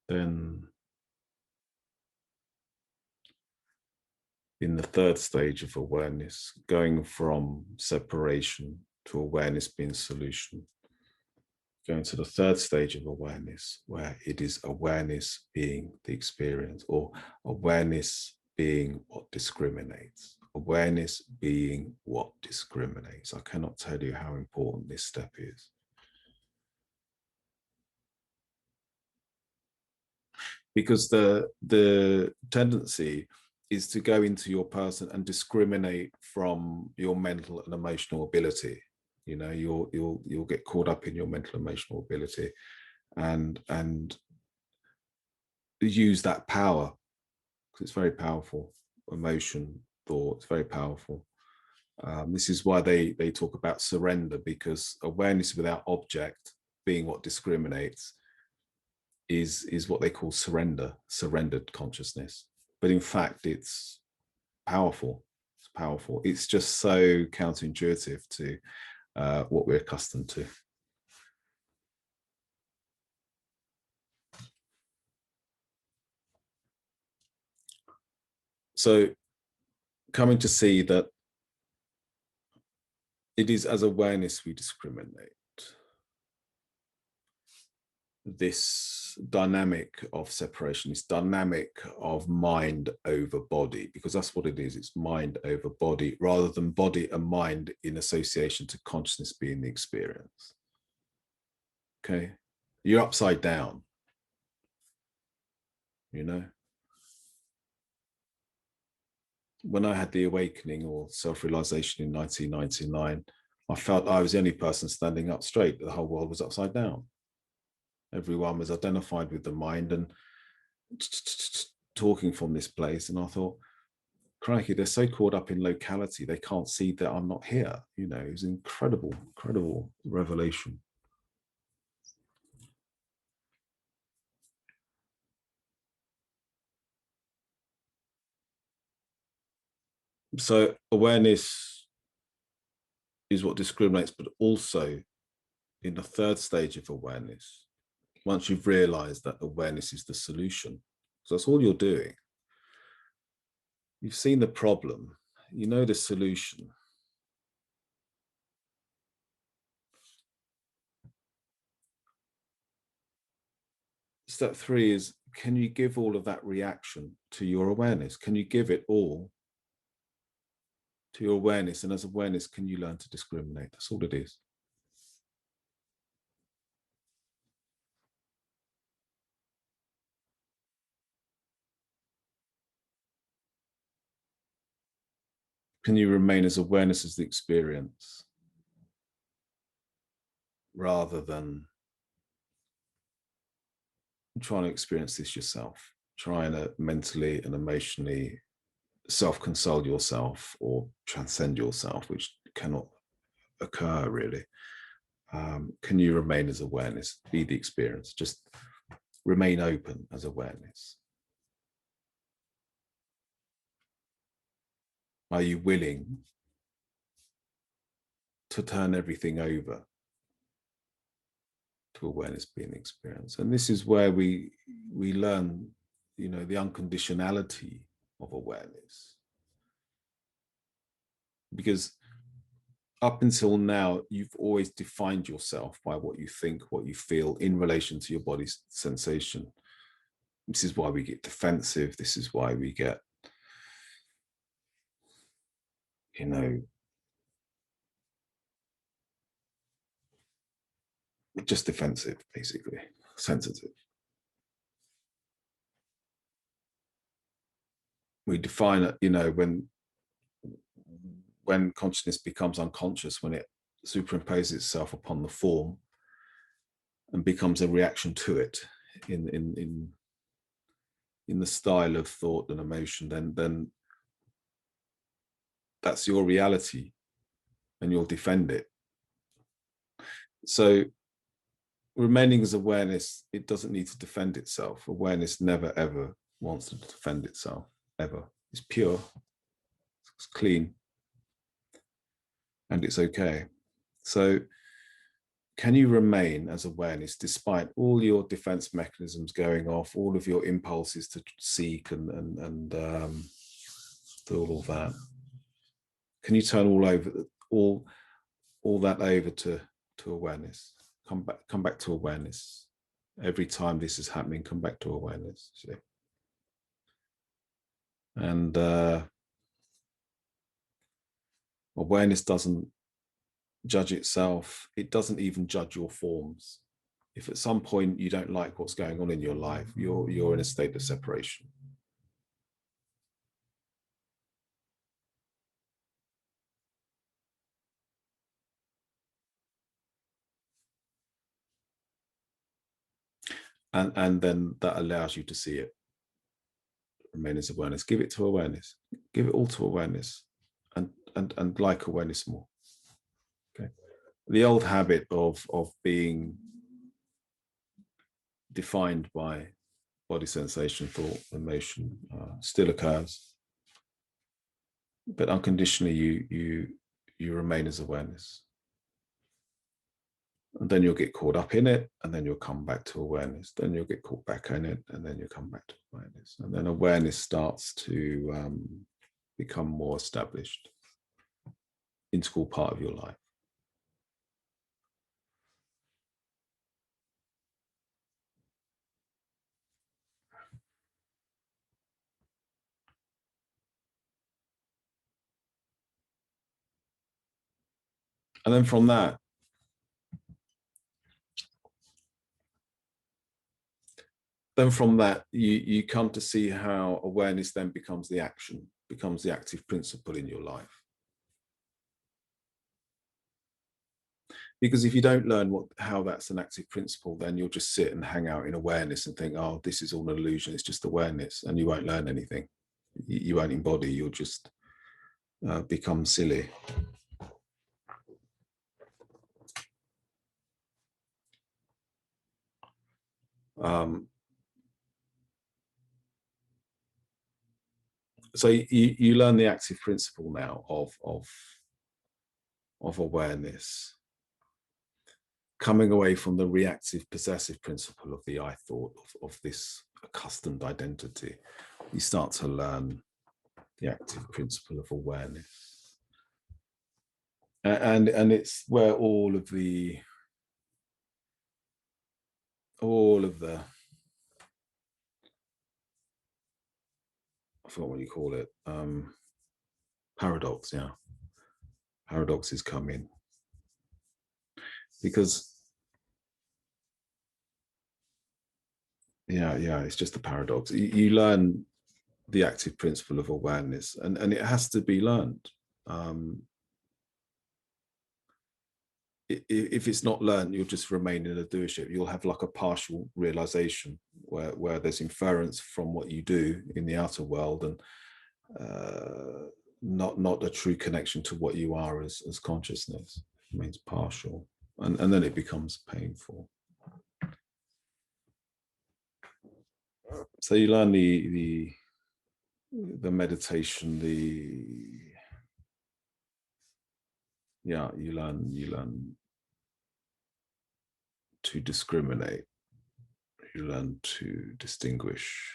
Then in the third stage of awareness, going from separation to awareness being solution, going to the third stage of awareness, where it is awareness being the experience, or awareness being what discriminates. Awareness being what discriminates. I cannot tell you how important this step is. Because the tendency is to go into your person and discriminate from your mental and emotional ability. You know, you'll get caught up in your mental emotional ability and use that power, because it's very powerful. Emotion, thought, it's very powerful. This is why they talk about surrender, because awareness without object, being what discriminates, is what they call surrendered consciousness. But in fact, it's powerful. It's powerful. It's just so counterintuitive to what we're accustomed to. So coming to see that it is as awareness we discriminate. This dynamic of separation, this dynamic of mind over body, because that's what it is. It's mind over body, rather than body and mind in association to consciousness being the experience. Okay, you're upside down, you know. When I had the awakening or self-realization in 1999, I felt I was the only person standing up straight. The whole world was upside down. Everyone was identified with the mind and talking from this place. And I thought, crikey, they're so caught up in locality, they can't see that I'm not here. You know, it was incredible, incredible revelation. So awareness is what discriminates, but also in the third stage of awareness, once you've realized that awareness is the solution, so that's all you're doing. You've seen the problem, you know the solution. Step 3 is, can you give all of that reaction to your awareness? Can you give it all to your awareness? And as awareness, can you learn to discriminate? That's all it is. Can you remain as awareness as the experience, rather than trying to experience this yourself, trying to mentally and emotionally self-console yourself or transcend yourself, which cannot occur really. Can you remain as awareness, be the experience, just remain open as awareness? Are you willing to turn everything over to awareness being experienced? And this is where we learn, you know, the unconditionality of awareness. Because up until now, you've always defined yourself by what you think, what you feel in relation to your body's sensation. This is why we get defensive. This is why we get, you know, just defensive, basically, sensitive. We define it, you know, when consciousness becomes unconscious, when it superimposes itself upon the form and becomes a reaction to it in the style of thought and emotion, then that's your reality and you'll defend it. So remaining as awareness, it doesn't need to defend itself. Awareness never, ever wants to defend itself, ever. It's pure, it's clean, and it's okay. So can you remain as awareness despite all your defense mechanisms going off, all of your impulses to seek and do all of that? Can you turn all that over to awareness? Come back to awareness. Every time this is happening, come back to awareness. See? And awareness doesn't judge itself. It doesn't even judge your forms. If at some point you don't like what's going on in your life, you're in a state of separation. And then that allows you to see it. Remain as awareness. Give it to awareness. Give it all to awareness, and like awareness more. Okay. The old habit of being defined by body sensation, thought, emotion still occurs, but unconditionally you remain as awareness. And then you'll get caught up in it, and then you'll come back to awareness. Then you'll get caught back in it, and then you'll come back to awareness. And then awareness starts to become more established, integral part of your life. And then from that, you come to see how awareness then becomes the action, becomes the active principle in your life. Because if you don't learn how that's an active principle, then you'll just sit and hang out in awareness and think, oh, this is all an illusion, it's just awareness, and you won't learn anything. You won't embody, you'll just become silly. So you learn the active principle now of awareness, coming away from the reactive possessive principle of the I thought of this accustomed identity. You start to learn the active principle of awareness, and it's where all of the I forgot what you call it, paradox, yeah, paradoxes come in, because it's just a paradox. You learn the active principle of awareness, and it has to be learned. If it's not learned, you'll just remain in a doership. You'll have like a partial realization where there's inference from what you do in the outer world, and not a true connection to what you are as consciousness. It means partial, and then it becomes painful. So you learn the meditation, you learn to discriminate, you learn to distinguish,